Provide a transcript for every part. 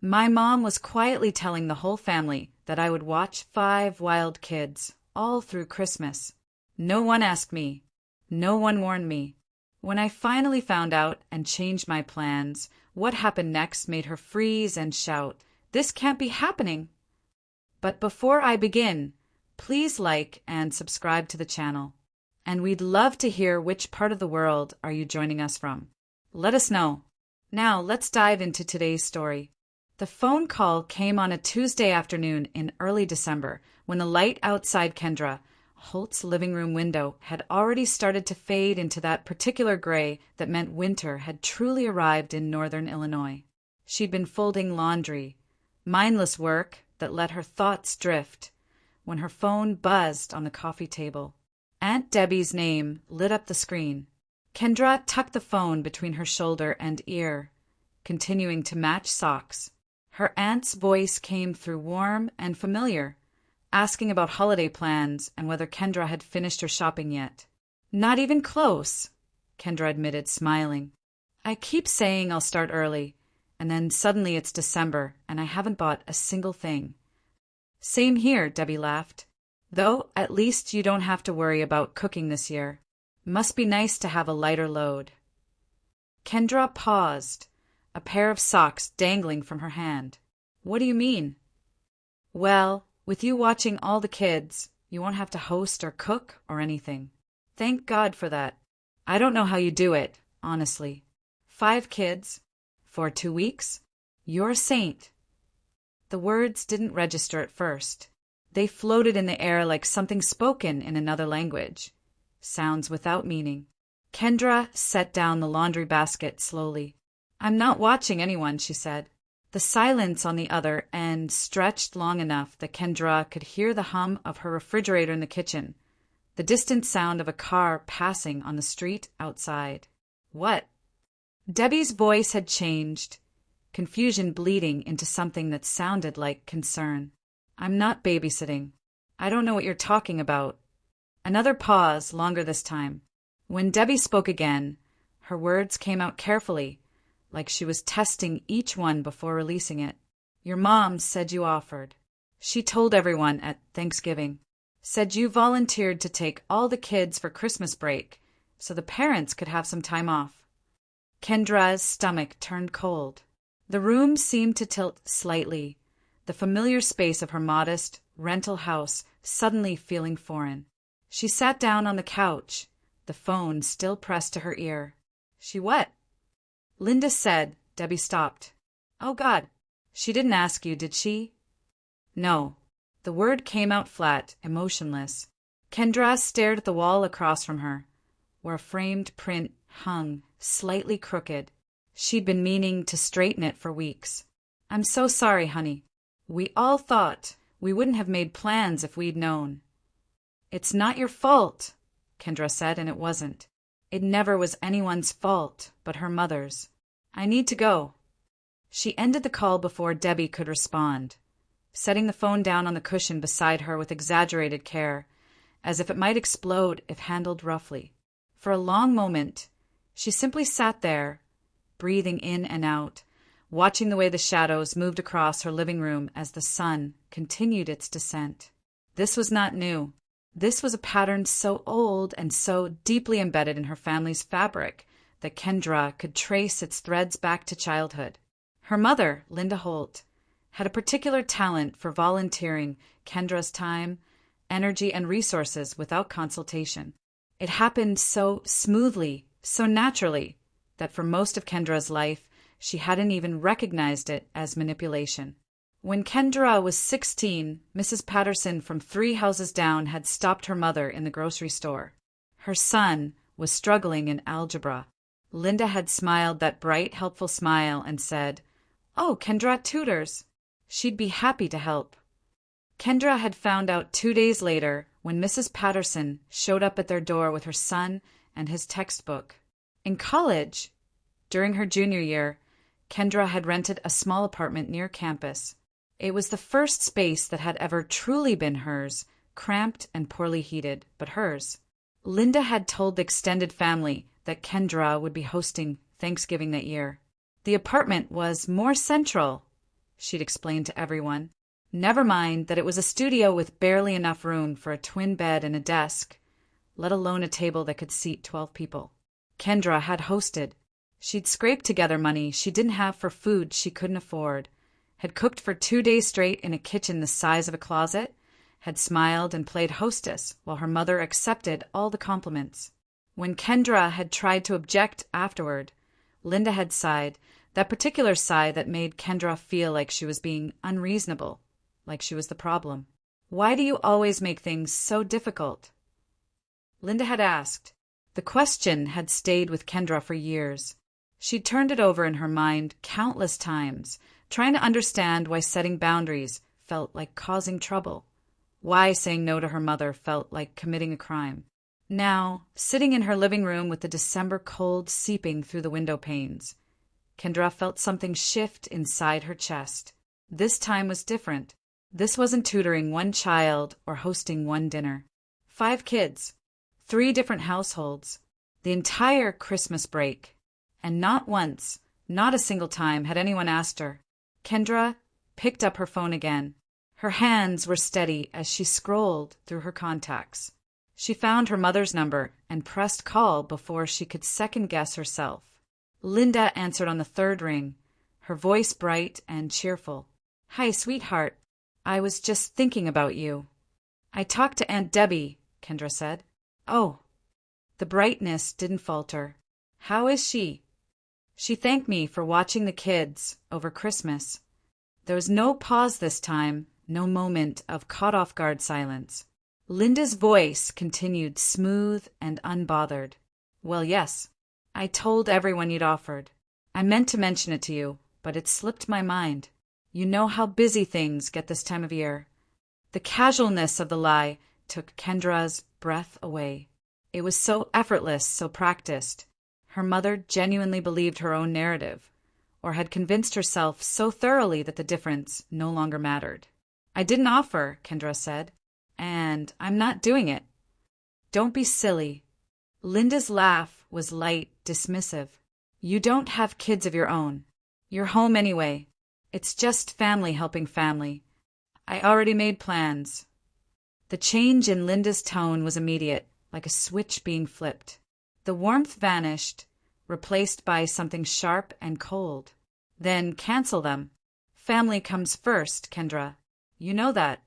My mom was quietly telling the whole family that I would watch 5 wild kids all through Christmas. No one asked me. No one warned me. When I finally found out and changed my plans, what happened next made her freeze and shout, "This can't be happening!" But before I begin, please like and subscribe to the channel. And we'd love to hear which part of the world are you joining us from. Let us know. Now let's dive into today's story. The phone call came on a Tuesday afternoon in early December when the light outside Kendra, Holt's living room window, had already started to fade into that particular gray that meant winter had truly arrived in northern Illinois. She'd been folding laundry, mindless work that let her thoughts drift, when her phone buzzed on the coffee table. Aunt Debbie's name lit up the screen. Kendra tucked the phone between her shoulder and ear, continuing to match socks. Her aunt's voice came through warm and familiar, asking about holiday plans and whether Kendra had finished her shopping yet. "Not even close," Kendra admitted, smiling. "I keep saying I'll start early, and then suddenly it's December and I haven't bought a single thing." "Same here," Debbie laughed. "Though at least you don't have to worry about cooking this year. Must be nice to have a lighter load." Kendra paused, a pair of socks dangling from her hand. "What do you mean?" "Well, with you watching all the kids, you won't have to host or cook or anything. Thank God for that. I don't know how you do it, honestly. 5 kids for 2 weeks? You're a saint." The words didn't register at first. They floated in the air like something spoken in another language. Sounds without meaning. Kendra set down the laundry basket slowly. "I'm not watching anyone," she said. The silence on the other end stretched long enough that Kendra could hear the hum of her refrigerator in the kitchen, the distant sound of a car passing on the street outside. "What?" Debbie's voice had changed, confusion bleeding into something that sounded like concern. "I'm not babysitting. I don't know what you're talking about." Another pause, longer this time. When Debbie spoke again, her words came out carefully, like she was testing each one before releasing it. "Your mom said you offered. She told everyone at Thanksgiving. Said you volunteered to take all the kids for Christmas break so the parents could have some time off." Kendra's stomach turned cold. The room seemed to tilt slightly, the familiar space of her modest rental house suddenly feeling foreign. She sat down on the couch, the phone still pressed to her ear. "She what?" "Linda said," Debbie stopped. "Oh, God. She didn't ask you, did she?" "No." The word came out flat, emotionless. Kendra stared at the wall across from her, where a framed print hung, slightly crooked. She'd been meaning to straighten it for weeks. "I'm so sorry, honey. We all thought we wouldn't have made plans if we'd known." "It's not your fault," Kendra said, and it wasn't. It never was anyone's fault but her mother's. "I need to go." She ended the call before Debbie could respond, setting the phone down on the cushion beside her with exaggerated care, as if it might explode if handled roughly. For a long moment, she simply sat there, breathing in and out, watching the way the shadows moved across her living room as the sun continued its descent. This was not new. This was a pattern so old and so deeply embedded in her family's fabric that Kendra could trace its threads back to childhood. Her mother, Linda Holt, had a particular talent for volunteering Kendra's time, energy, and resources without consultation. It happened so smoothly, so naturally, that for most of Kendra's life, she hadn't even recognized it as manipulation. When Kendra was 16, Mrs. Patterson from 3 houses down had stopped her mother in the grocery store. Her son was struggling in algebra. Linda had smiled that bright, helpful smile and said, "Oh, Kendra tutors." She'd be happy to help. Kendra had found out 2 days later when Mrs. Patterson showed up at their door with her son and his textbook. In college, during her junior year, Kendra had rented a small apartment near campus. It was the first space that had ever truly been hers, cramped and poorly heated, but hers. Linda had told the extended family that Kendra would be hosting Thanksgiving that year. The apartment was more central. she'd explained to everyone. Never mind that it was a studio with barely enough room for a twin bed and a desk, let alone a table that could seat 12 people. Kendra had hosted. She'd scraped together money she didn't have for food she couldn't afford, had cooked for 2 days straight in a kitchen the size of a closet, had smiled and played hostess while her mother accepted all the compliments. When Kendra had tried to object afterward, Linda had sighed, that particular sigh that made Kendra feel like she was being unreasonable, like she was the problem. "Why do you always make things so difficult?" Linda had asked. The question had stayed with Kendra for years. She'd turned it over in her mind countless times, trying to understand why setting boundaries felt like causing trouble, why saying no to her mother felt like committing a crime. Now, sitting in her living room with the December cold seeping through the window panes, Kendra felt something shift inside her chest. This time was different. This wasn't tutoring one child or hosting one dinner. 5 kids, 3 different households, the entire Christmas break. And not once, not a single time had anyone asked her. Kendra picked up her phone again. Her hands were steady as she scrolled through her contacts. She found her mother's number and pressed call before she could second-guess herself. Linda answered on the 3rd ring, her voice bright and cheerful. "Hi, sweetheart. I was just thinking about you." "I talked to Aunt Debbie," Kendra said. "Oh." The brightness didn't falter. "How is she?" "She thanked me for watching the kids over Christmas." There was no pause this time, no moment of caught-off-guard silence. Linda's voice continued smooth and unbothered. "Well, yes. I told everyone you'd offered. I meant to mention it to you, but it slipped my mind. You know how busy things get this time of year." The casualness of the lie took Kendra's breath away. It was so effortless, so practiced. Her mother genuinely believed her own narrative, or had convinced herself so thoroughly that the difference no longer mattered. "I didn't offer," Kendra said, "and I'm not doing it." "Don't be silly." Linda's laugh was light, dismissive. "You don't have kids of your own. You're home anyway. It's just family helping family. I already made plans." The change in Linda's tone was immediate, like a switch being flipped. The warmth vanished, replaced by something sharp and cold. "Then cancel them. Family comes first, Kendra. You know that."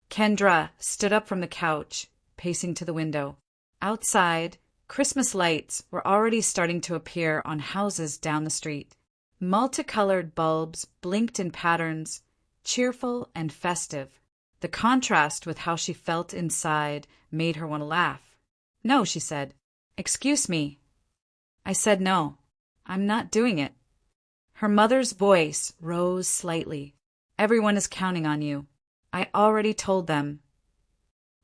Kendra stood up from the couch, pacing to the window. Outside, Christmas lights were already starting to appear on houses down the street. Multicolored bulbs blinked in patterns, cheerful and festive. The contrast with how she felt inside made her want to laugh. "No," she said. "Excuse me." "I said no. I'm not doing it." Her mother's voice rose slightly. "Everyone is counting on you. I already told them."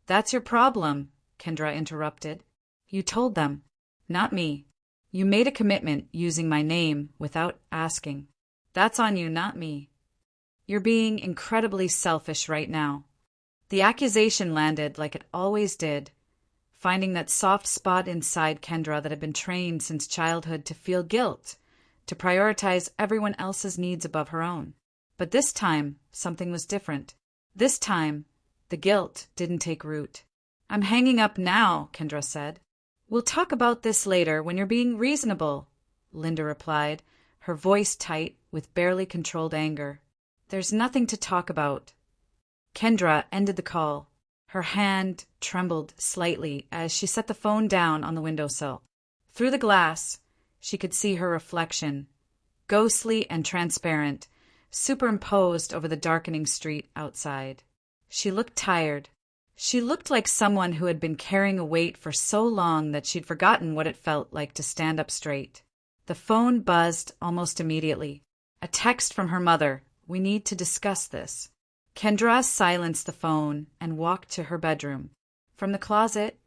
"That's your problem," Kendra interrupted. "You told them, not me. You made a commitment using my name without asking. That's on you, not me. You're being incredibly selfish right now." The accusation landed like it always did, finding that soft spot inside Kendra that had been trained since childhood to feel guilt, to prioritize everyone else's needs above her own. But this time, something was different. This time, the guilt didn't take root. "I'm hanging up now," Kendra said. "We'll talk about this later when you're being reasonable," Linda replied, her voice tight with barely controlled anger. "There's nothing to talk about." Kendra ended the call. Her hand trembled slightly as she set the phone down on the windowsill. Through the glass, she could see her reflection, ghostly and transparent, superimposed over the darkening street outside. She looked tired. She looked like someone who had been carrying a weight for so long that she'd forgotten what it felt like to stand up straight. The phone buzzed almost immediately. A text from her mother. "We need to discuss this." Kendra silenced the phone and walked to her bedroom. From the closet,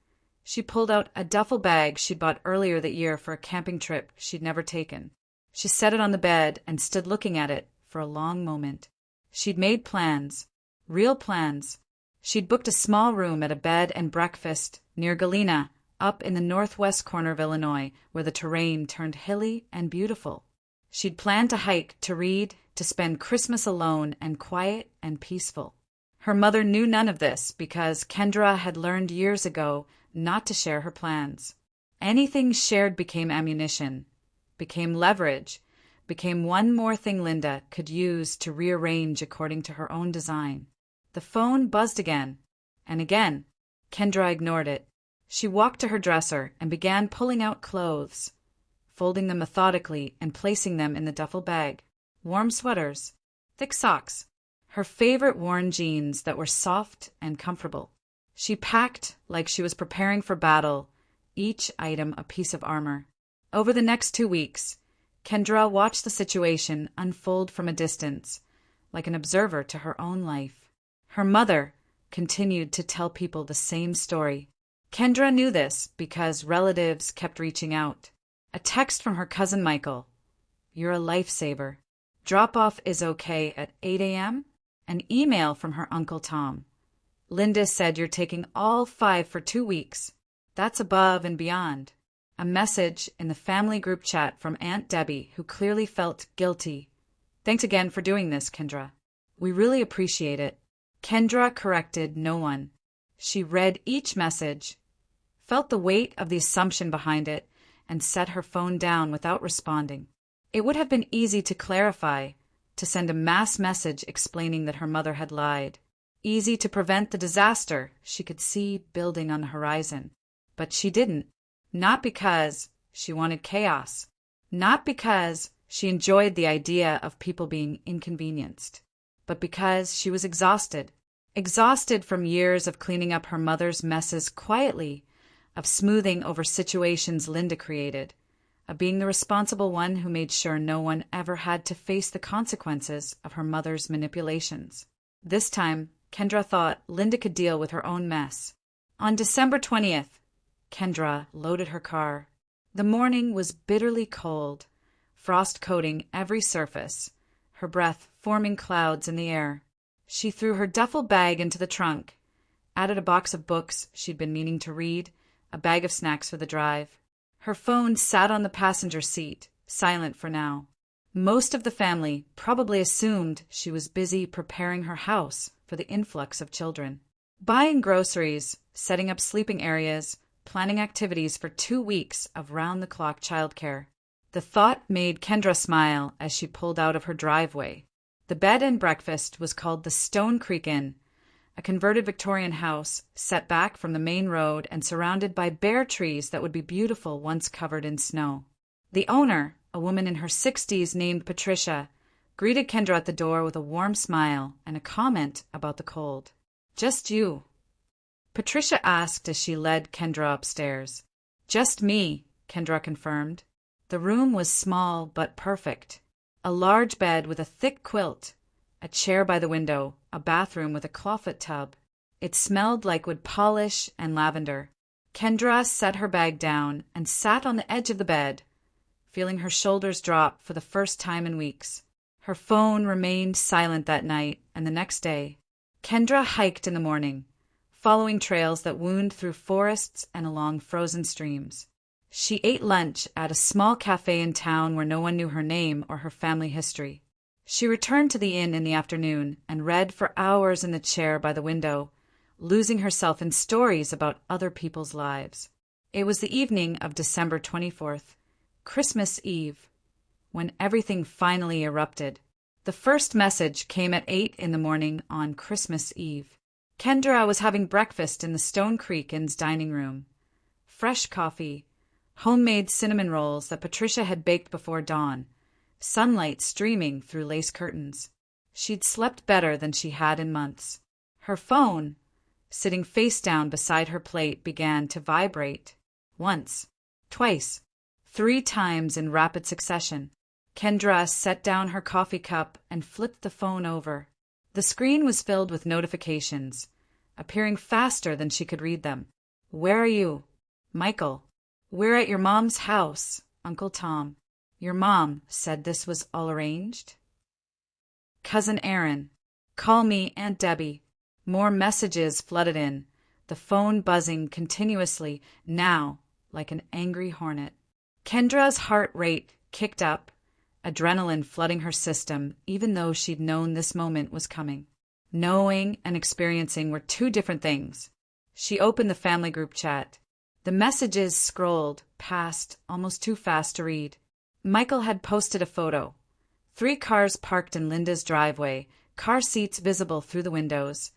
she pulled out a duffel bag she'd bought earlier that year for a camping trip she'd never taken. She set it on the bed and stood looking at it for a long moment. She'd made plans, real plans. She'd booked a small room at a bed and breakfast near Galena, up in the northwest corner of Illinois, where the terrain turned hilly and beautiful. She'd planned to hike, to read, to spend Christmas alone and quiet and peaceful. Her mother knew none of this because Kendra had learned years ago not to share her plans. Anything shared became ammunition, became leverage, became one more thing Linda could use to rearrange according to her own design. The phone buzzed again, and again. Kendra ignored it. She walked to her dresser and began pulling out clothes, folding them methodically and placing them in the duffel bag. Warm sweaters, thick socks, her favorite worn jeans that were soft and comfortable. She packed like she was preparing for battle, each item a piece of armor. Over the next 2 weeks, Kendra watched the situation unfold from a distance, like an observer to her own life. Her mother continued to tell people the same story. Kendra knew this because relatives kept reaching out. A text from her cousin Michael. "You're a lifesaver. Drop-off is okay at 8 a.m.? An email from her Uncle Tom. "Linda said you're taking all 5 for 2 weeks. That's above and beyond." A message in the family group chat from Aunt Debbie, who clearly felt guilty. "Thanks again for doing this, Kendra. We really appreciate it." Kendra corrected no one. She read each message, felt the weight of the assumption behind it, and set her phone down without responding. It would have been easy to clarify, to send a mass message explaining that her mother had lied. Easy to prevent the disaster she could see building on the horizon. But she didn't. Not because she wanted chaos. Not because she enjoyed the idea of people being inconvenienced. But because she was exhausted. Exhausted from years of cleaning up her mother's messes quietly, of smoothing over situations Linda created, of being the responsible one who made sure no one ever had to face the consequences of her mother's manipulations. This time, Kendra thought Linda could deal with her own mess. On December 20th, Kendra loaded her car. The morning was bitterly cold, frost coating every surface, her breath forming clouds in the air. She threw her duffel bag into the trunk, added a box of books she'd been meaning to read, a bag of snacks for the drive. Her phone sat on the passenger seat, silent for now. Most of the family probably assumed she was busy preparing her house for the influx of children. Buying groceries, setting up sleeping areas, planning activities for 2 weeks of round-the-clock childcare. The thought made Kendra smile as she pulled out of her driveway. The bed and breakfast was called the Stone Creek Inn, a converted Victorian house set back from the main road and surrounded by bare trees that would be beautiful once covered in snow. The owner, a woman in her 60s named Patricia, greeted Kendra at the door with a warm smile and a comment about the cold. "Just you?" Patricia asked as she led Kendra upstairs. "Just me," Kendra confirmed. The room was small but perfect. A large bed with a thick quilt, a chair by the window, a bathroom with a clawfoot tub. It smelled like wood polish and lavender. Kendra set her bag down and sat on the edge of the bed, feeling her shoulders drop for the first time in weeks. Her phone remained silent that night and the next day. Kendra hiked in the morning, following trails that wound through forests and along frozen streams. She ate lunch at a small cafe in town where no one knew her name or her family history. She returned to the inn in the afternoon and read for hours in the chair by the window, losing herself in stories about other people's lives. It was the evening of December 24th, Christmas Eve, when everything finally erupted. The first message came at 8 in the morning on Christmas Eve. Kendra was having breakfast in the Stone Creek Inn's dining room. Fresh coffee, homemade cinnamon rolls that Patricia had baked before dawn, sunlight streaming through lace curtains. She'd slept better than she had in months. Her phone, sitting face down beside her plate, began to vibrate. Once, twice, 3 times in rapid succession. Kendra set down her coffee cup and flipped the phone over. The screen was filled with notifications, appearing faster than she could read them. "Where are you?" "Michael." "We're at your mom's house." "Uncle Tom." "Your mom said this was all arranged." "Cousin Aaron." "Call me Aunt Debbie." More messages flooded in, the phone buzzing continuously, now like an angry hornet. Kendra's heart rate kicked up, adrenaline flooding her system, even though she'd known this moment was coming. Knowing and experiencing were two different things. She opened the family group chat. The messages scrolled past almost too fast to read. Michael had posted a photo. 3 cars parked in Linda's driveway, car seats visible through the windows,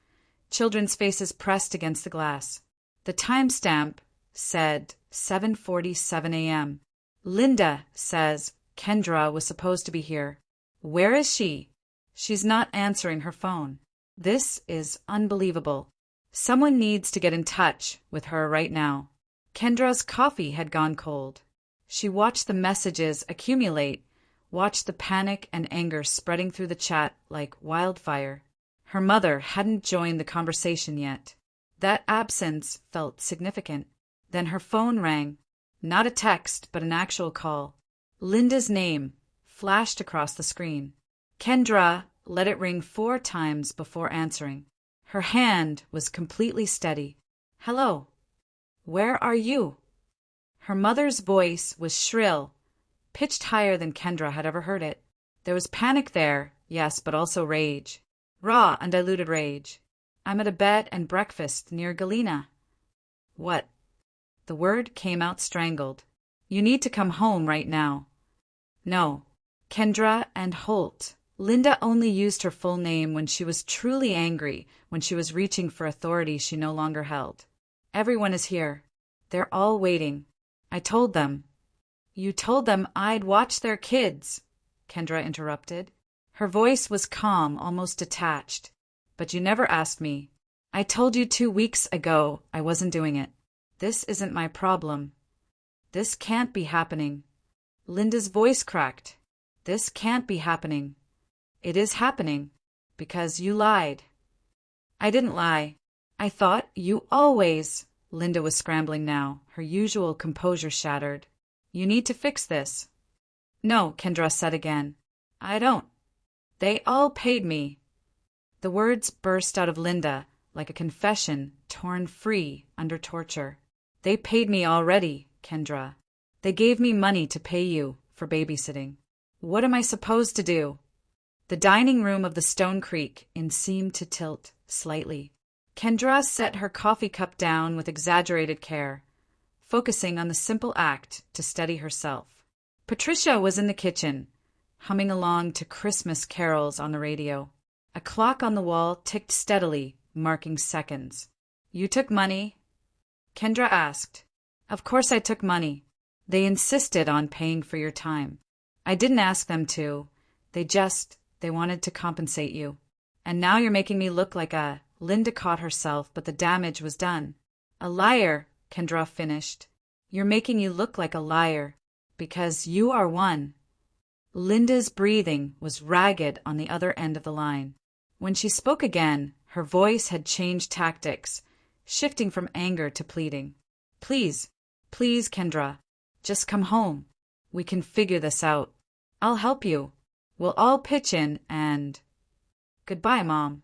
children's faces pressed against the glass. The timestamp said 7:47 a.m. Linda says Kendra was supposed to be here. Where is she? She's not answering her phone. This is unbelievable. Someone needs to get in touch with her right now. Kendra's coffee had gone cold. She watched the messages accumulate, watched the panic and anger spreading through the chat like wildfire. Her mother hadn't joined the conversation yet. That absence felt significant. Then her phone rang. Not a text, but an actual call. Linda's name flashed across the screen. Kendra let it ring 4 times before answering. Her hand was completely steady. Hello. Where are you? Her mother's voice was shrill, pitched higher than Kendra had ever heard it. There was panic there, yes, but also rage. Raw, undiluted rage. I'm at a bed and breakfast near Galena. What? The word came out strangled. You need to come home right now. No. Kendra and Holt. Linda only used her full name when she was truly angry, when she was reaching for authority she no longer held. Everyone is here. They're all waiting. I told them. You told them I'd watch their kids, Kendra interrupted. Her voice was calm, almost detached. But you never asked me. I told you 2 weeks ago I wasn't doing it. This isn't my problem. This can't be happening. Linda's voice cracked. This can't be happening. It is happening, because you lied. I didn't lie. I thought you always... Linda was scrambling now, her usual composure shattered. You need to fix this. No, Kendra said again. I don't. They all paid me. The words burst out of Linda like a confession torn free under torture. They paid me already, Kendra. They gave me money to pay you for babysitting. What am I supposed to do? The dining room of the Stone Creek Inn seemed to tilt slightly. Kendra set her coffee cup down with exaggerated care, focusing on the simple act to steady herself. Patricia was in the kitchen, humming along to Christmas carols on the radio. A clock on the wall ticked steadily, marking seconds. You took money? Kendra asked. Of course I took money. They insisted on paying for your time. I didn't ask them to. They wanted to compensate you. And now you're making me look like a... Linda caught herself, but the damage was done. A liar, Kendra finished. You're making you look like a liar, because you are one. Linda's breathing was ragged on the other end of the line. When she spoke again, her voice had changed tactics, shifting from anger to pleading. Please, please, Kendra, just come home. We can figure this out. I'll help you. We'll all pitch in and... Goodbye, Mom.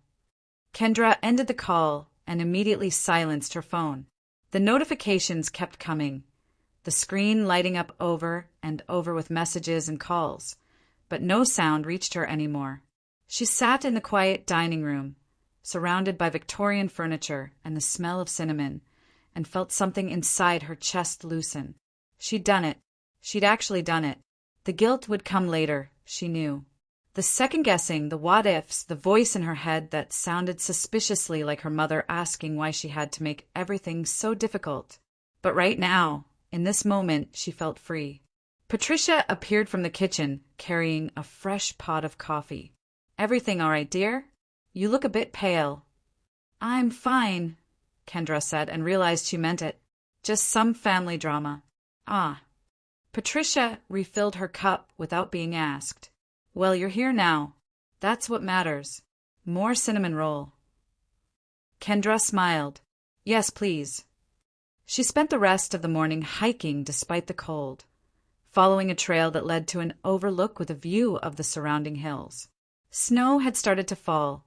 Kendra ended the call and immediately silenced her phone. The notifications kept coming, the screen lighting up over and over with messages and calls, but no sound reached her anymore. She sat in the quiet dining room, surrounded by Victorian furniture and the smell of cinnamon, and felt something inside her chest loosen. She'd done it. She'd actually done it. The guilt would come later, she knew. The second-guessing, the what-ifs, the voice in her head that sounded suspiciously like her mother asking why she had to make everything so difficult. But right now, in this moment, she felt free. Patricia appeared from the kitchen, carrying a fresh pot of coffee. Everything all right, dear? You look a bit pale. I'm fine, Kendra said, and realized she meant it. Just some family drama. Ah. Patricia refilled her cup without being asked. Well, you're here now. That's what matters. More cinnamon roll. Kendra smiled. Yes, please. She spent the rest of the morning hiking despite the cold, following a trail that led to an overlook with a view of the surrounding hills. Snow had started to fall,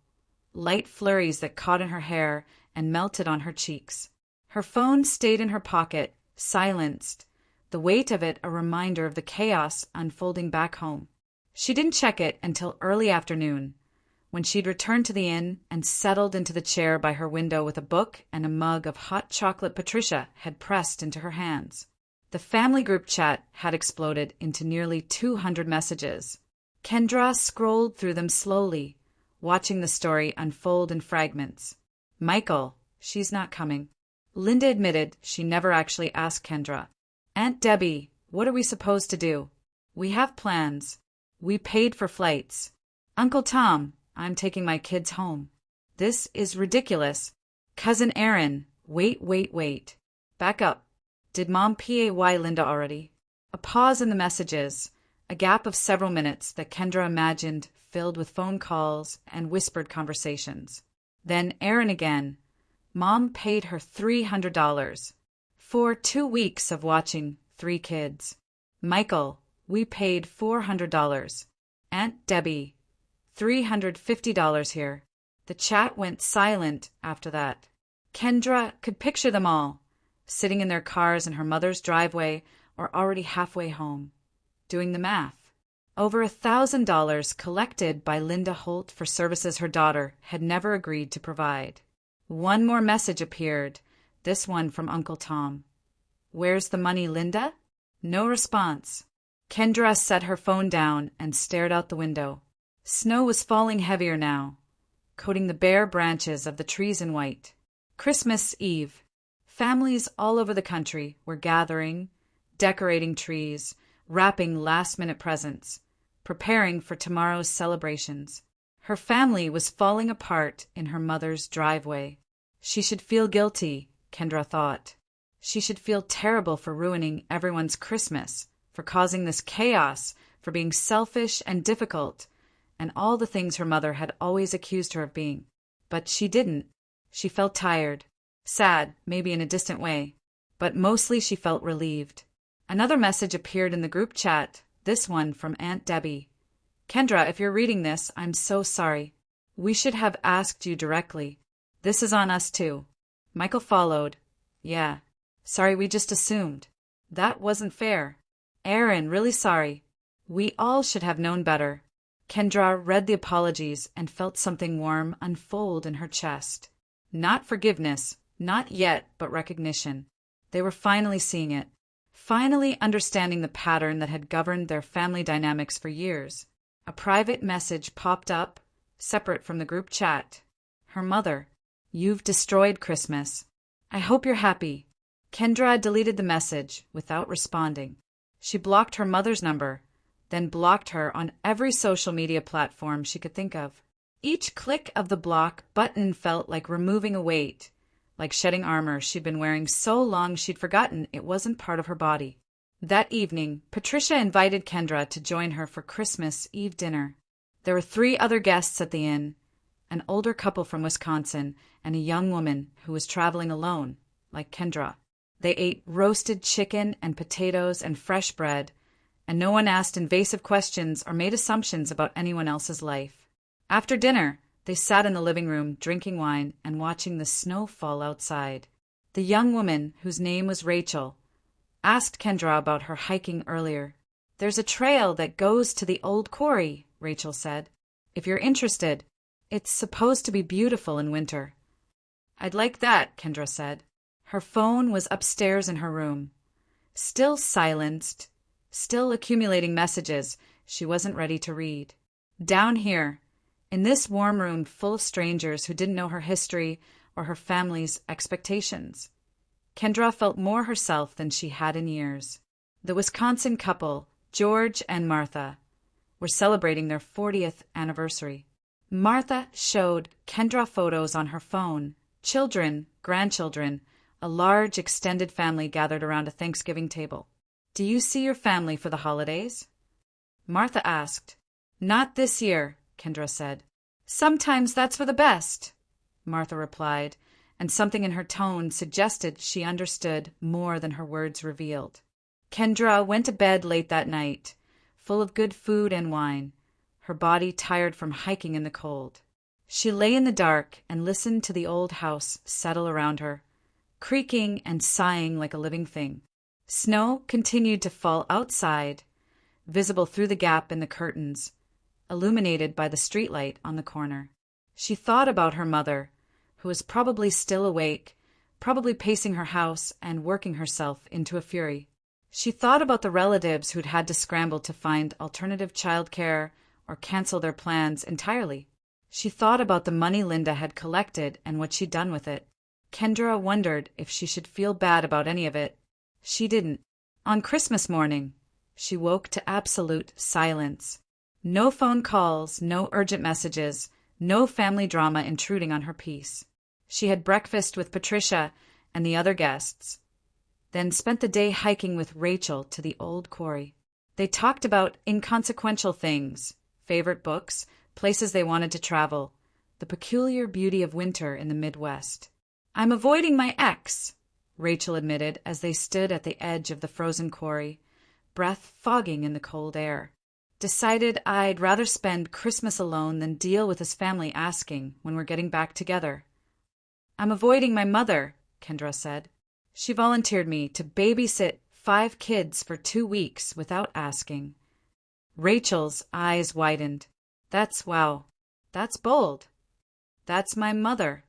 light flurries that caught in her hair and melted on her cheeks. Her phone stayed in her pocket, silenced, the weight of it a reminder of the chaos unfolding back home. She didn't check it until early afternoon, when she'd returned to the inn and settled into the chair by her window with a book and a mug of hot chocolate Patricia had pressed into her hands. The family group chat had exploded into nearly 200 messages. Kendra scrolled through them slowly, watching the story unfold in fragments. Michael, she's not coming. Linda admitted she never actually asked Kendra. Aunt Debbie, what are we supposed to do? We have plans. We paid for flights. Uncle Tom, I'm taking my kids home. This is ridiculous. Cousin Aaron, wait. Back up. Did Mom pay Linda already? A pause in the messages, a gap of several minutes that Kendra imagined filled with phone calls and whispered conversations. Then Aaron again. Mom paid her $300 for 2 weeks of watching 3 kids. Michael, we paid $400. Aunt Debbie, $350 here. The chat went silent after that. Kendra could picture them all, sitting in their cars in her mother's driveway or already halfway home, doing the math. Over $1,000 collected by Linda Holt for services her daughter had never agreed to provide. One more message appeared, this one from Uncle Tom. Where's the money, Linda? No response. Kendra set her phone down and stared out the window. Snow was falling heavier now, coating the bare branches of the trees in white. Christmas Eve. Families all over the country were gathering, decorating trees, wrapping last-minute presents, preparing for tomorrow's celebrations. Her family was falling apart in her mother's driveway. She should feel guilty, Kendra thought. She should feel terrible for ruining everyone's Christmas, for causing this chaos, for being selfish and difficult, and all the things her mother had always accused her of being. But she didn't. She felt tired, sad, maybe in a distant way, but mostly she felt relieved. Another message appeared in the group chat, this one from Aunt Debbie. Kendra, if you're reading this, I'm so sorry. We should have asked you directly. This is on us too. Michael followed. Yeah. Sorry, we just assumed. That wasn't fair. Aaron, really sorry. We all should have known better. Kendra read the apologies and felt something warm unfold in her chest. Not forgiveness, not yet, but recognition. They were finally seeing it, finally understanding the pattern that had governed their family dynamics for years. A private message popped up, separate from the group chat. Her mother. You've destroyed Christmas. I hope you're happy. Kendra deleted the message without responding. She blocked her mother's number, then blocked her on every social media platform she could think of. Each click of the block button felt like removing a weight, like shedding armor she'd been wearing so long she'd forgotten it wasn't part of her body. That evening, Patricia invited Kendra to join her for Christmas Eve dinner. There were 3 other guests at the inn, an older couple from Wisconsin and a young woman who was traveling alone, like Kendra. They ate roasted chicken and potatoes and fresh bread, and no one asked invasive questions or made assumptions about anyone else's life. After dinner, they sat in the living room drinking wine and watching the snow fall outside. The young woman, whose name was Rachel, asked Kendra about her hiking earlier. There's a trail that goes to the old quarry, Rachel said. If you're interested, it's supposed to be beautiful in winter. I'd like that, Kendra said. Her phone was upstairs in her room. Still silenced, still accumulating messages she wasn't ready to read. Down here, in this warm room full of strangers who didn't know her history or her family's expectations, Kendra felt more herself than she had in years. The Wisconsin couple, George and Martha, were celebrating their 40th anniversary. Martha showed Kendra photos on her phone, children, grandchildren, a large extended family gathered around a Thanksgiving table. Do you see your family for the holidays? Martha asked. Not this year, Kendra said. Sometimes that's for the best, Martha replied, and something in her tone suggested she understood more than her words revealed. Kendra went to bed late that night, full of good food and wine, her body tired from hiking in the cold. She lay in the dark and listened to the old house settle around her, creaking and sighing like a living thing. Snow continued to fall outside, visible through the gap in the curtains, illuminated by the streetlight on the corner. She thought about her mother, who was probably still awake, probably pacing her house and working herself into a fury. She thought about the relatives who'd had to scramble to find alternative childcare or cancel their plans entirely. She thought about the money Linda had collected and what she'd done with it. Kendra wondered if she should feel bad about any of it. She didn't. On Christmas morning, she woke to absolute silence. No phone calls, no urgent messages, no family drama intruding on her peace. She had breakfast with Patricia and the other guests, then spent the day hiking with Rachel to the old quarry. They talked about inconsequential things, favorite books, places they wanted to travel, the peculiar beauty of winter in the Midwest. "I'm avoiding my ex," Rachel admitted as they stood at the edge of the frozen quarry, breath fogging in the cold air. "Decided I'd rather spend Christmas alone than deal with his family asking when we're getting back together." "I'm avoiding my mother," Kendra said. "She volunteered me to babysit 5 kids for 2 weeks without asking." Rachel's eyes widened. Wow. That's bold. That's my mother."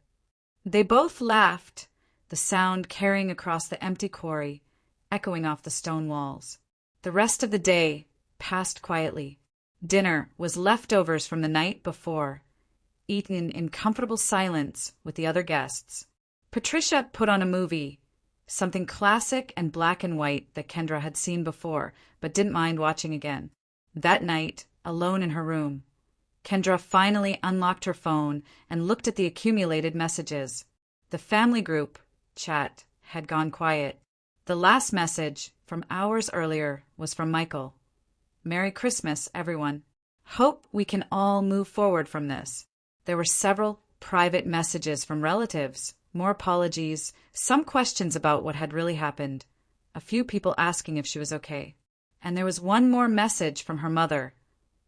They both laughed, the sound carrying across the empty quarry, echoing off the stone walls. The rest of the day passed quietly. Dinner was leftovers from the night before, eaten in comfortable silence with the other guests. Patricia put on a movie, something classic and black and white that Kendra had seen before but didn't mind watching again. That night, alone in her room, Kendra finally unlocked her phone and looked at the accumulated messages. The family group chat had gone quiet. The last message, from hours earlier, was from Michael. "Merry Christmas, everyone. Hope we can all move forward from this." There were several private messages from relatives, more apologies, some questions about what had really happened, a few people asking if she was okay. And there was one more message from her mother,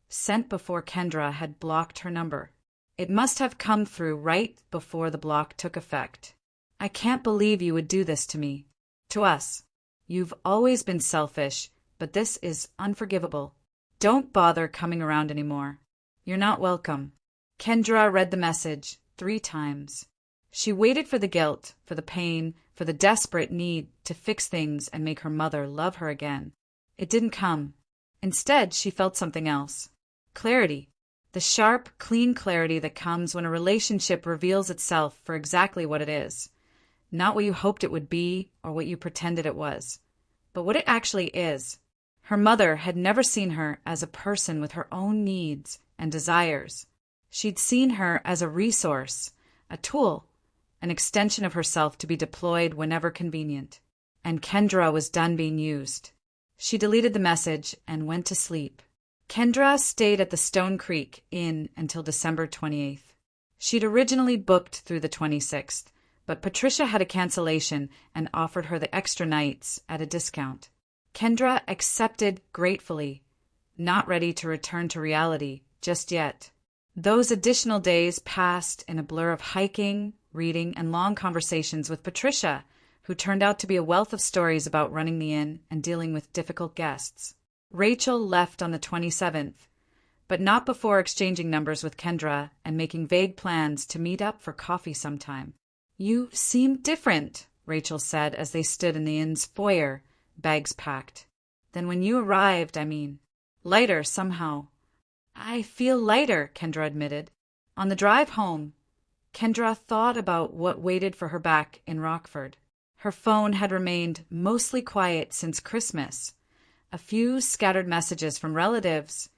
sent before Kendra had blocked her number. It must have come through right before the block took effect. "I can't believe you would do this to me. To us. You've always been selfish, but this is unforgivable. Don't bother coming around anymore. You're not welcome." Kendra read the message 3 times. She waited for the guilt, for the pain, for the desperate need to fix things and make her mother love her again. It didn't come. Instead, she felt something else. Clarity. The sharp, clean clarity that comes when a relationship reveals itself for exactly what it is. Not what you hoped it would be or what you pretended it was, but what it actually is. Her mother had never seen her as a person with her own needs and desires. She'd seen her as a resource, a tool, an extension of herself to be deployed whenever convenient. And Kendra was done being used. She deleted the message and went to sleep. Kendra stayed at the Stone Creek Inn until December 28th. She'd originally booked through the 26th, but Patricia had a cancellation and offered her the extra nights at a discount. Kendra accepted gratefully, not ready to return to reality just yet. Those additional days passed in a blur of hiking, reading, and long conversations with Patricia, who turned out to be a wealth of stories about running the inn and dealing with difficult guests. Rachel left on the 27th, but not before exchanging numbers with Kendra and making vague plans to meet up for coffee sometime. "You seem different," Rachel said as they stood in the inn's foyer, bags packed. "Than when you arrived, I mean. Lighter, somehow." "I feel lighter," Kendra admitted. On the drive home, Kendra thought about what waited for her back in Rockford. Her phone had remained mostly quiet since Christmas. A few scattered messages from relatives,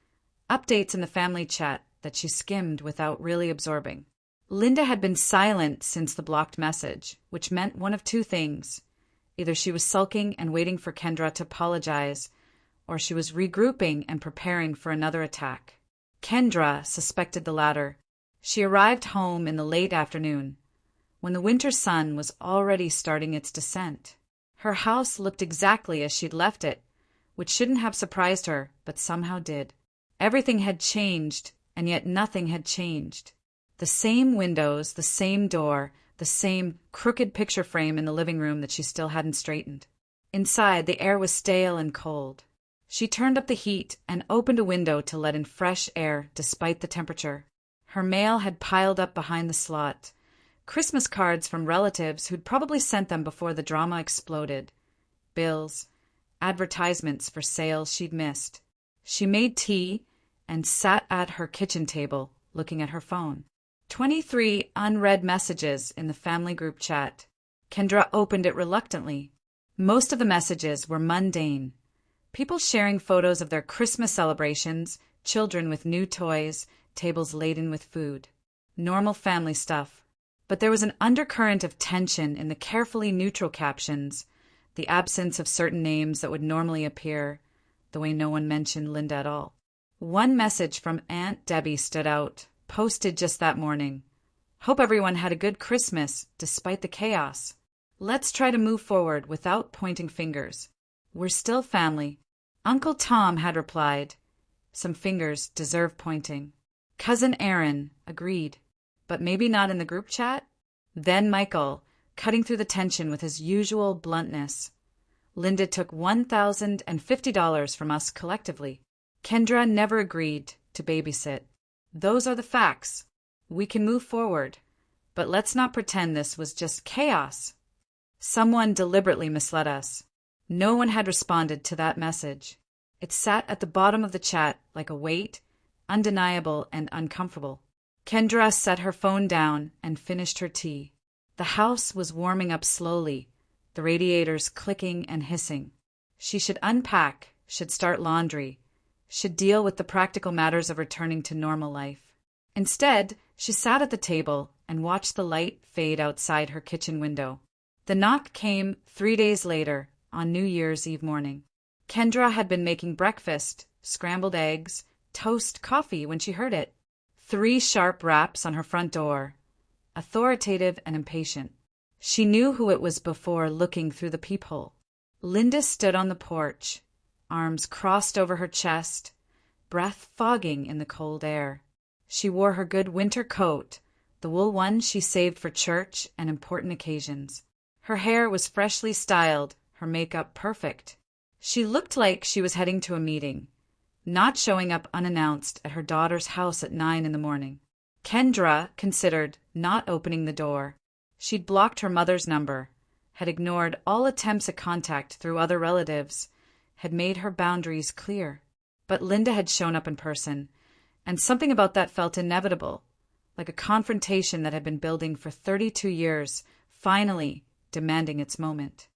updates in the family chat that she skimmed without really absorbing. Linda had been silent since the blocked message, which meant one of 2 things. Either she was sulking and waiting for Kendra to apologize, or she was regrouping and preparing for another attack. Kendra suspected the latter. She arrived home in the late afternoon, when the winter sun was already starting its descent. Her house looked exactly as she'd left it, which shouldn't have surprised her, but somehow did. Everything had changed, and yet nothing had changed. The same windows, the same door, the same crooked picture frame in the living room that she still hadn't straightened. Inside, the air was stale and cold. She turned up the heat and opened a window to let in fresh air despite the temperature. Her mail had piled up behind the slot. Christmas cards from relatives who'd probably sent them before the drama exploded. Bills, advertisements for sales she'd missed. She made tea and sat at her kitchen table, looking at her phone. 23 unread messages in the family group chat. Kendra opened it reluctantly. Most of the messages were mundane. People sharing photos of their Christmas celebrations, children with new toys, tables laden with food. Normal family stuff. But there was an undercurrent of tension in the carefully neutral captions, the absence of certain names that would normally appear, the way no one mentioned Linda at all. One message from Aunt Debbie stood out, posted just that morning. Hope everyone had a good Christmas, despite the chaos. Let's try to move forward without pointing fingers. We're still family. Uncle Tom had replied. Some fingers deserve pointing. Cousin Aaron agreed. But maybe not in the group chat? Then Michael, cutting through the tension with his usual bluntness. Linda took $1,050 from us collectively. Kendra never agreed to babysit. Those are the facts. We can move forward. But let's not pretend this was just chaos. Someone deliberately misled us. No one had responded to that message. It sat at the bottom of the chat like a weight, undeniable and uncomfortable. Kendra set her phone down and finished her tea. The house was warming up slowly, the radiators clicking and hissing. She should unpack, should start laundry, should deal with the practical matters of returning to normal life. Instead, she sat at the table and watched the light fade outside her kitchen window. The knock came 3 days later, on New Year's Eve morning. Kendra had been making breakfast, scrambled eggs, toast, coffee when she heard it. 3 sharp raps on her front door, authoritative and impatient. She knew who it was before looking through the peephole. Linda stood on the porch, arms crossed over her chest, breath fogging in the cold air. She wore her good winter coat, the wool one she saved for church and important occasions. Her hair was freshly styled, her makeup perfect. She looked like she was heading to a meeting, not showing up unannounced at her daughter's house at 9 in the morning. Kendra considered not opening the door. She'd blocked her mother's number, had ignored all attempts at contact through other relatives, had made her boundaries clear. But Linda had shown up in person, and something about that felt inevitable, like a confrontation that had been building for 32 years, finally demanding its moment.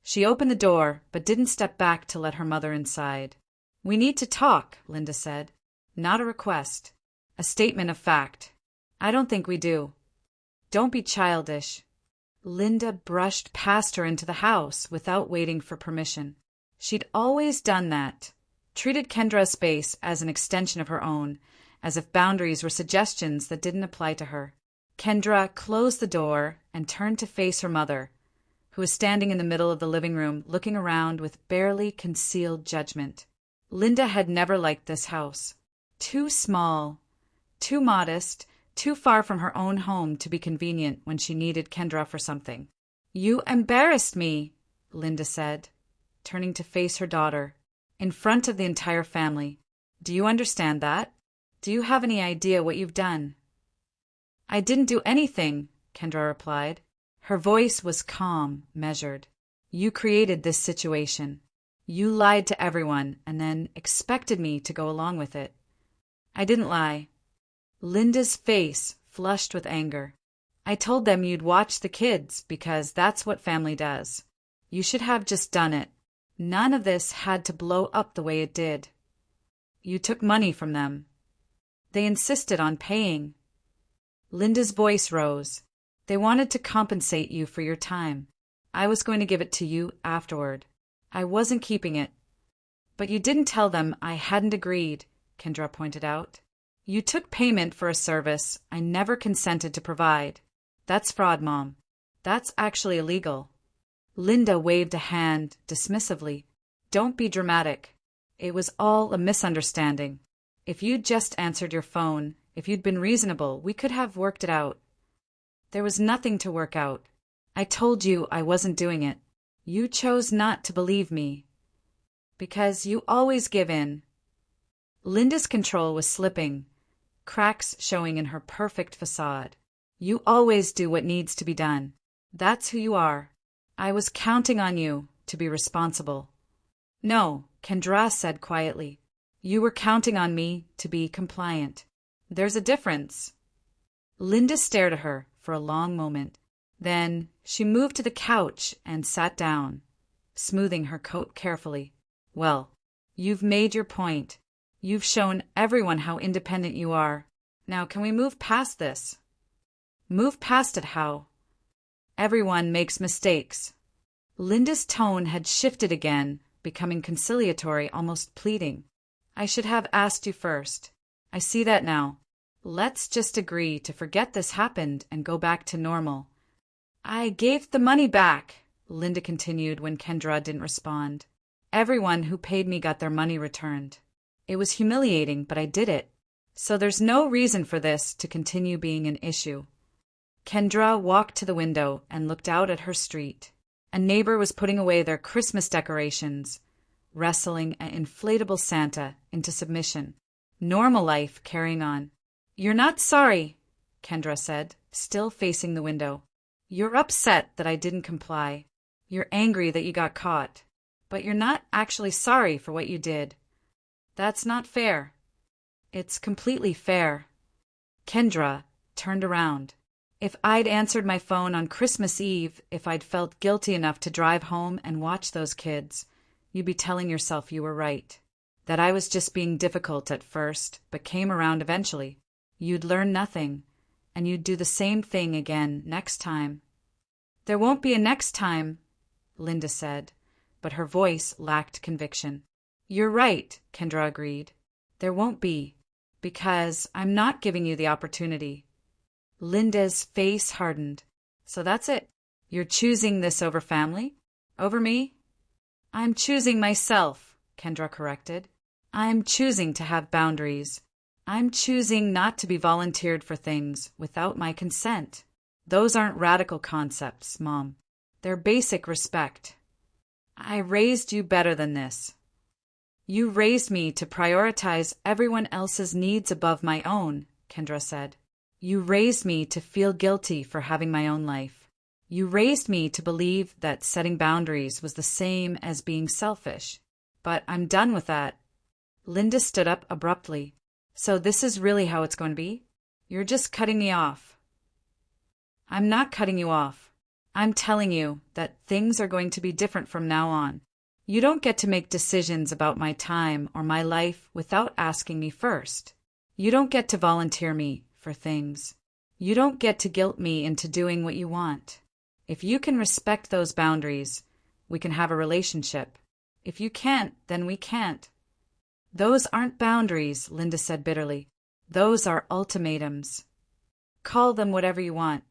She opened the door, but didn't step back to let her mother inside. "We need to talk," Linda said. "Not a request. A statement of fact. I don't think we do." "Don't be childish." Linda brushed past her into the house without waiting for permission. She'd always done that, treated Kendra's space as an extension of her own, as if boundaries were suggestions that didn't apply to her. Kendra closed the door and turned to face her mother, who was standing in the middle of the living room looking around with barely concealed judgment. Linda had never liked this house. Too small, too modest, too far from her own home to be convenient when she needed Kendra for something. "You embarrassed me," Linda said, turning to face her daughter, in front of the entire family. "Do you understand that? Do you have any idea what you've done?" "I didn't do anything," Kendra replied. Her voice was calm, measured. "You created this situation. You lied to everyone and then expected me to go along with it." "I didn't lie." Linda's face flushed with anger. "I told them you'd watch the kids because that's what family does. You should have just done it. None of this had to blow up the way it did. You took money from them. They insisted on paying." Linda's voice rose. "They wanted to compensate you for your time. I was going to give it to you afterward. I wasn't keeping it." "But you didn't tell them I hadn't agreed," Kendra pointed out. "You took payment for a service I never consented to provide. That's fraud, Mom. That's actually illegal." Linda waved a hand dismissively. "Don't be dramatic. It was all a misunderstanding. If you'd just answered your phone, if you'd been reasonable, we could have worked it out." "There was nothing to work out. I told you I wasn't doing it. You chose not to believe me." Because you always give in. Linda's control was slipping, cracks showing in her perfect facade. You always do what needs to be done. That's who you are. I was counting on you to be responsible. No, Kendra said quietly. You were counting on me to be compliant. There's a difference. Linda stared at her for a long moment. Then she moved to the couch and sat down, smoothing her coat carefully. Well, you've made your point. You've shown everyone how independent you are. Now can we move past this? Move past it how? Everyone makes mistakes. Linda's tone had shifted again, becoming conciliatory, almost pleading. I should have asked you first. I see that now. Let's just agree to forget this happened and go back to normal. I gave the money back, Linda continued when Kendra didn't respond. Everyone who paid me got their money returned. It was humiliating, but I did it. So there's no reason for this to continue being an issue. Kendra walked to the window and looked out at her street. A neighbor was putting away their Christmas decorations, wrestling an inflatable Santa into submission. Normal life carrying on. You're not sorry, Kendra said, still facing the window. You're upset that I didn't comply. You're angry that you got caught. But you're not actually sorry for what you did. That's not fair. It's completely fair. Kendra turned around. If I'd answered my phone on Christmas Eve, if I'd felt guilty enough to drive home and watch those kids, you'd be telling yourself you were right. That I was just being difficult at first, but came around eventually. You'd learn nothing, and you'd do the same thing again next time. There won't be a next time, Linda said, but her voice lacked conviction. You're right, Kendra agreed. There won't be, because I'm not giving you the opportunity. Linda's face hardened. So that's it. You're choosing this over family? Over me? I'm choosing myself, Kendra corrected. I'm choosing to have boundaries. I'm choosing not to be volunteered for things without my consent. Those aren't radical concepts, Mom. They're basic respect. I raised you better than this. You raised me to prioritize everyone else's needs above my own, Kendra said. You raised me to feel guilty for having my own life. You raised me to believe that setting boundaries was the same as being selfish. But I'm done with that. Linda stood up abruptly. So this is really how it's going to be? You're just cutting me off. I'm not cutting you off. I'm telling you that things are going to be different from now on. You don't get to make decisions about my time or my life without asking me first. You don't get to volunteer me for things. You don't get to guilt me into doing what you want. If you can respect those boundaries, we can have a relationship. If you can't, then we can't. Those aren't boundaries, Linda said bitterly. Those are ultimatums. Call them whatever you want.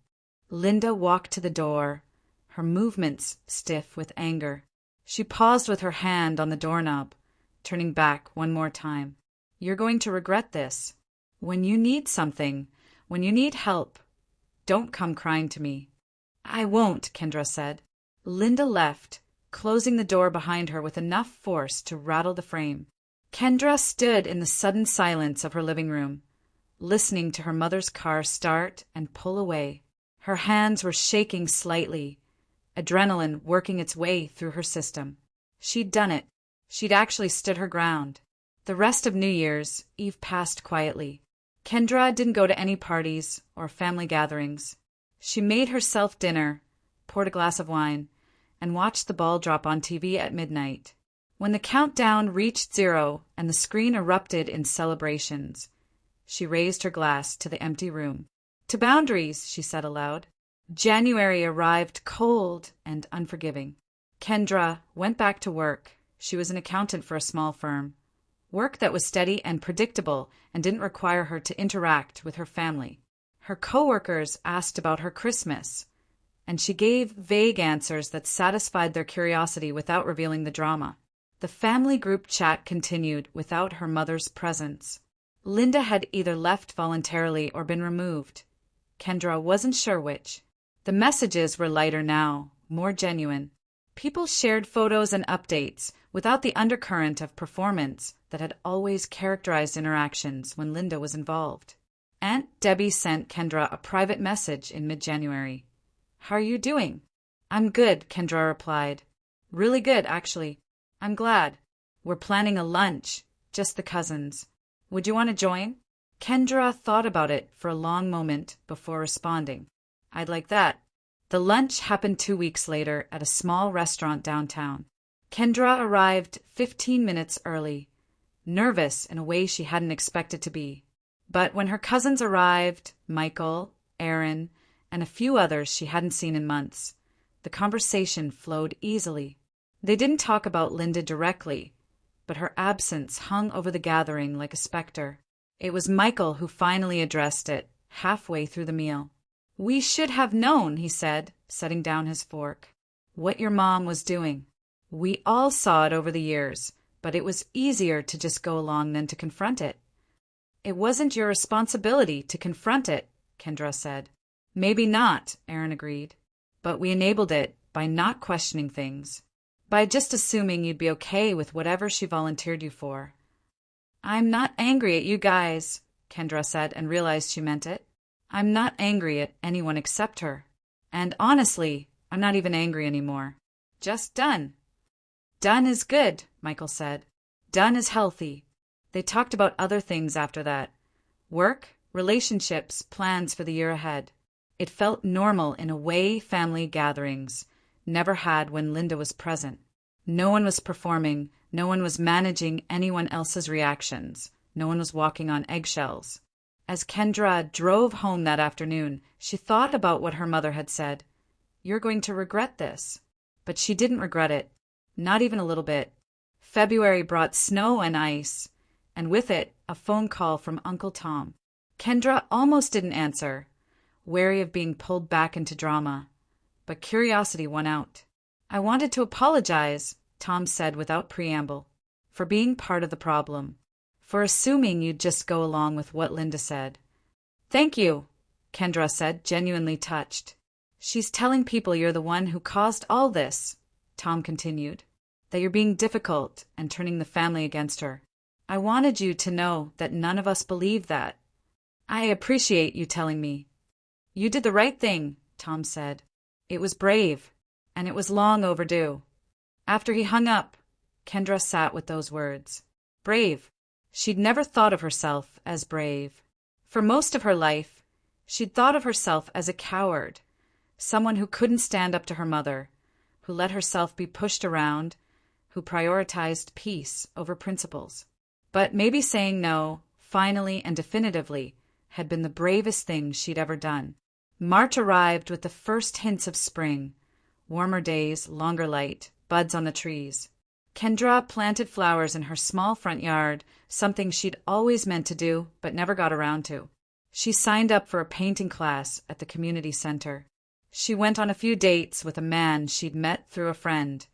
Linda walked to the door, her movements stiff with anger. She paused with her hand on the doorknob, turning back one more time. You're going to regret this. When you need something, when you need help, don't come crying to me. I won't, Kendra said. Linda left, closing the door behind her with enough force to rattle the frame. Kendra stood in the sudden silence of her living room, listening to her mother's car start and pull away. Her hands were shaking slightly, adrenaline working its way through her system. She'd done it. She'd actually stood her ground. The rest of New Year's Eve passed quietly. Kendra didn't go to any parties or family gatherings. She made herself dinner, poured a glass of wine, and watched the ball drop on TV at midnight. When the countdown reached 0 and the screen erupted in celebrations, she raised her glass to the empty room. To boundaries, she said aloud. January arrived cold and unforgiving. Kendra went back to work. She was an accountant for a small firm. Work that was steady and predictable and didn't require her to interact with her family. Her coworkers asked about her Christmas, and she gave vague answers that satisfied their curiosity without revealing the drama. The family group chat continued without her mother's presence. Linda had either left voluntarily or been removed. Kendra wasn't sure which. The messages were lighter now, more genuine. People shared photos and updates without the undercurrent of performance that had always characterized interactions when Linda was involved. Aunt Debbie sent Kendra a private message in mid-January. "How are you doing?" "I'm good," Kendra replied. "Really good, actually. I'm glad. We're planning a lunch, just the cousins. Would you want to join?" Kendra thought about it for a long moment before responding. "I'd like that." The lunch happened 2 weeks later at a small restaurant downtown. Kendra arrived 15 minutes early, nervous in a way she hadn't expected to be. But when her cousins arrived, Michael, Aaron, and a few others she hadn't seen in months, the conversation flowed easily. They didn't talk about Linda directly, but her absence hung over the gathering like a specter. It was Michael who finally addressed it, halfway through the meal. "We should have known," he said, setting down his fork, "what your mom was doing. We all saw it over the years, but it was easier to just go along than to confront it." "It wasn't your responsibility to confront it," Kendra said. "Maybe not," Aaron agreed. "But we enabled it by not questioning things, by just assuming you'd be okay with whatever she volunteered you for." "I'm not angry at you guys," Kendra said and realized she meant it. "I'm not angry at anyone except her. And honestly, I'm not even angry anymore. Just done." "Done is good," Michael said. "Done is healthy." They talked about other things after that. Work, relationships, plans for the year ahead. It felt normal in a way family gatherings never had when Linda was present. No one was performing, no one was managing anyone else's reactions, no one was walking on eggshells. As Kendra drove home that afternoon, she thought about what her mother had said. "You're going to regret this." But she didn't regret it, not even a little bit. February brought snow and ice, and with it, a phone call from Uncle Tom. Kendra almost didn't answer, wary of being pulled back into drama. But curiosity won out. "I wanted to apologize," Tom said without preamble, "for being part of the problem. For assuming you'd just go along with what Linda said." "Thank you," Kendra said, genuinely touched. "She's telling people you're the one who caused all this," Tom continued, "that you're being difficult and turning the family against her. I wanted you to know that none of us believe that. I appreciate you telling me." "You did the right thing," Tom said. "It was brave, and it was long overdue." After he hung up, Kendra sat with those words. Brave. She'd never thought of herself as brave. For most of her life, she'd thought of herself as a coward, someone who couldn't stand up to her mother, who let herself be pushed around, who prioritized peace over principles. But maybe saying no, finally and definitively, had been the bravest thing she'd ever done. March arrived with the first hints of spring. Warmer days, longer light, buds on the trees. Kendra planted flowers in her small front yard, something she'd always meant to do but never got around to. She signed up for a painting class at the community center. She went on a few dates with a man she'd met through a friend.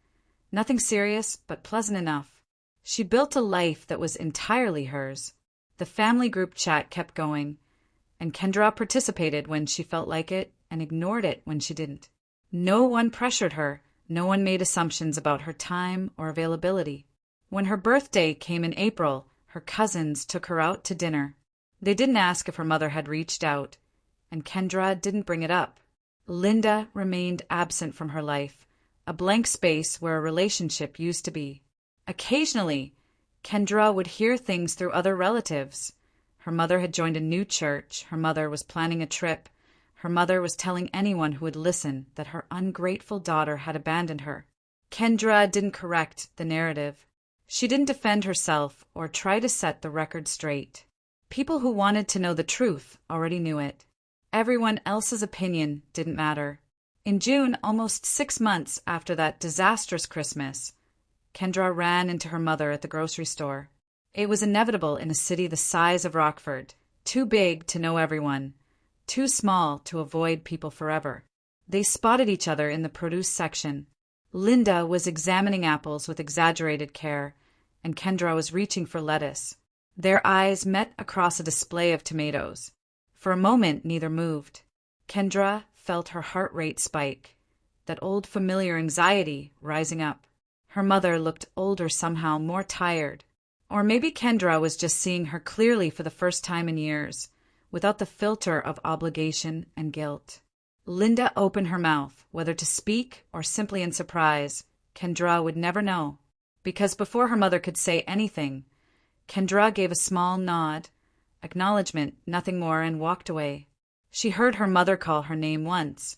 Nothing serious, but pleasant enough. She built a life that was entirely hers. The family group chat kept going, and Kendra participated when she felt like it and ignored it when she didn't. No one pressured her. No one made assumptions about her time or availability. When her birthday came in April, her cousins took her out to dinner. They didn't ask if her mother had reached out, and Kendra didn't bring it up. Linda remained absent from her life, a blank space where a relationship used to be. Occasionally, Kendra would hear things through other relatives. Her mother had joined a new church, her mother was planning a trip, her mother was telling anyone who would listen that her ungrateful daughter had abandoned her. Kendra didn't correct the narrative. She didn't defend herself or try to set the record straight. People who wanted to know the truth already knew it. Everyone else's opinion didn't matter. In June, almost 6 months after that disastrous Christmas, Kendra ran into her mother at the grocery store. It was inevitable in a city the size of Rockford, too big to know everyone, too small to avoid people forever. They spotted each other in the produce section. Linda was examining apples with exaggerated care, and Kendra was reaching for lettuce. Their eyes met across a display of tomatoes. For a moment, neither moved. Kendra felt her heart rate spike. that old familiar anxiety rising up. Her mother looked older somehow, more tired. Or maybe Kendra was just seeing her clearly for the first time in years, without the filter of obligation and guilt. Linda opened her mouth, whether to speak or simply in surprise. Kendra would never know, because before her mother could say anything, Kendra gave a small nod, acknowledgement, nothing more, and walked away. She heard her mother call her name once,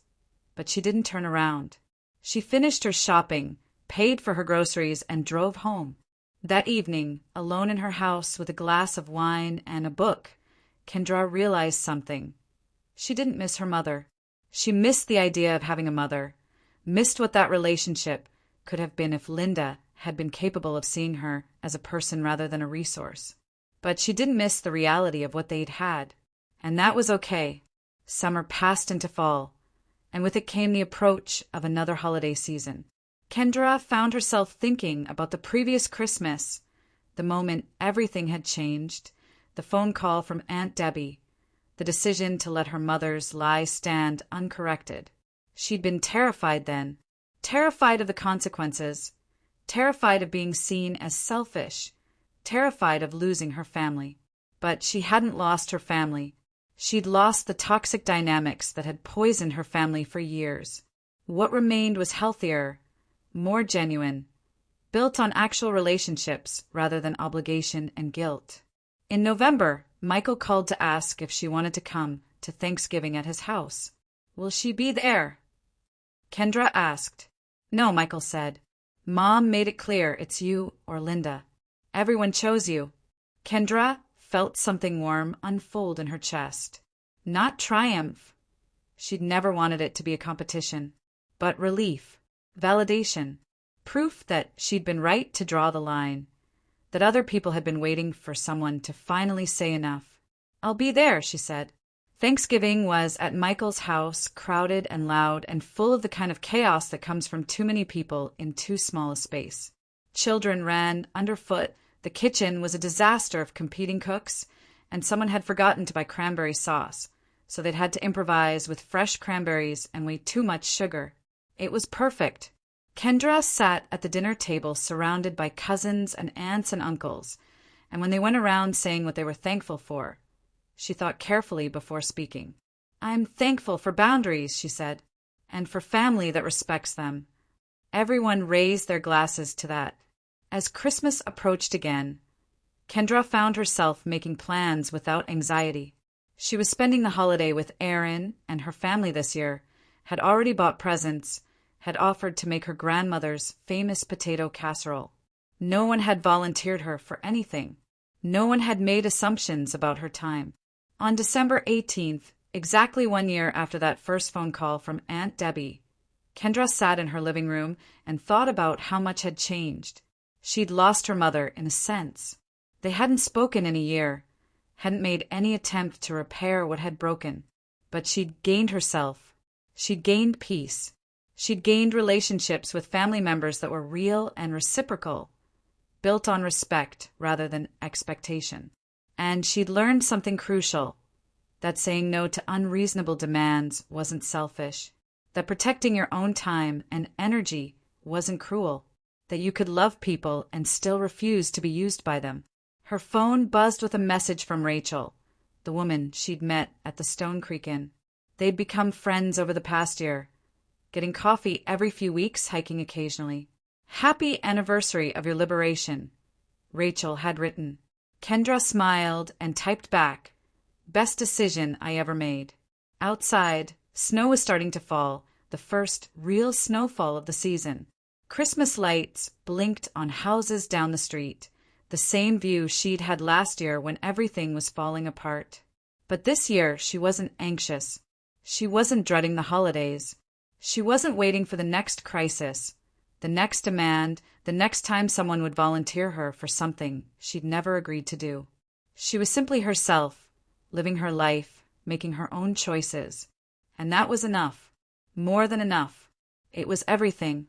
but she didn't turn around. She finished her shopping, paid for her groceries, and drove home. That evening, alone in her house with a glass of wine and a book, Kendra realized something. She didn't miss her mother. She missed the idea of having a mother, missed what that relationship could have been if Linda had been capable of seeing her as a person rather than a resource. But she didn't miss the reality of what they'd had, and that was okay. Summer passed into fall, and with it came the approach of another holiday season. Kendra found herself thinking about the previous Christmas, the moment everything had changed, the phone call from Aunt Debbie, the decision to let her mother's lie stand uncorrected. She'd been terrified then, terrified of the consequences, terrified of being seen as selfish, terrified of losing her family. But she hadn't lost her family. She'd lost the toxic dynamics that had poisoned her family for years. What remained was healthier, more genuine, built on actual relationships rather than obligation and guilt. In November, Michael called to ask if she wanted to come to Thanksgiving at his house. "Will she be there?" Kendra asked. "No," Michael said. "Mom made it clear it's you or Linda. Everyone chose you." Kendra felt something warm unfold in her chest. Not triumph. She'd never wanted it to be a competition. But relief, validation, proof that she'd been right to draw the line, that other people had been waiting for someone to finally say enough. "I'll be there," she said. Thanksgiving was at Michael's house, crowded and loud and full of the kind of chaos that comes from too many people in too small a space. Children ran underfoot. The kitchen was a disaster of competing cooks, and someone had forgotten to buy cranberry sauce, so they'd had to improvise with fresh cranberries and way too much sugar. It was perfect. Kendra sat at the dinner table surrounded by cousins and aunts and uncles, and when they went around saying what they were thankful for, she thought carefully before speaking. "I'm thankful for boundaries," she said, "and for family that respects them." Everyone raised their glasses to that. As Christmas approached again, Kendra found herself making plans without anxiety. She was spending the holiday with Erin and her family this year, had already bought presents, had offered to make her grandmother's famous potato casserole. No one had volunteered her for anything. No one had made assumptions about her time. On December 18th, exactly 1 year after that first phone call from Aunt Debbie, Kendra sat in her living room and thought about how much had changed. She'd lost her mother, in a sense. They hadn't spoken in a year, hadn't made any attempt to repair what had broken. But she'd gained herself. She'd gained peace. She'd gained relationships with family members that were real and reciprocal, built on respect rather than expectation. And she'd learned something crucial, that saying no to unreasonable demands wasn't selfish, that protecting your own time and energy wasn't cruel, that you could love people and still refuse to be used by them. Her phone buzzed with a message from Rachel, the woman she'd met at the Stone Creek Inn. They'd become friends over the past year, getting coffee every few weeks, hiking occasionally. "Happy anniversary of your liberation," Rachel had written. Kendra smiled and typed back, "Best decision I ever made." Outside, snow was starting to fall, the first real snowfall of the season. Christmas lights blinked on houses down the street, the same view she'd had last year when everything was falling apart. But this year she wasn't anxious. She wasn't dreading the holidays. She wasn't waiting for the next crisis, the next demand, the next time someone would volunteer her for something she'd never agreed to do. She was simply herself, living her life, making her own choices. And that was enough. More than enough. It was everything.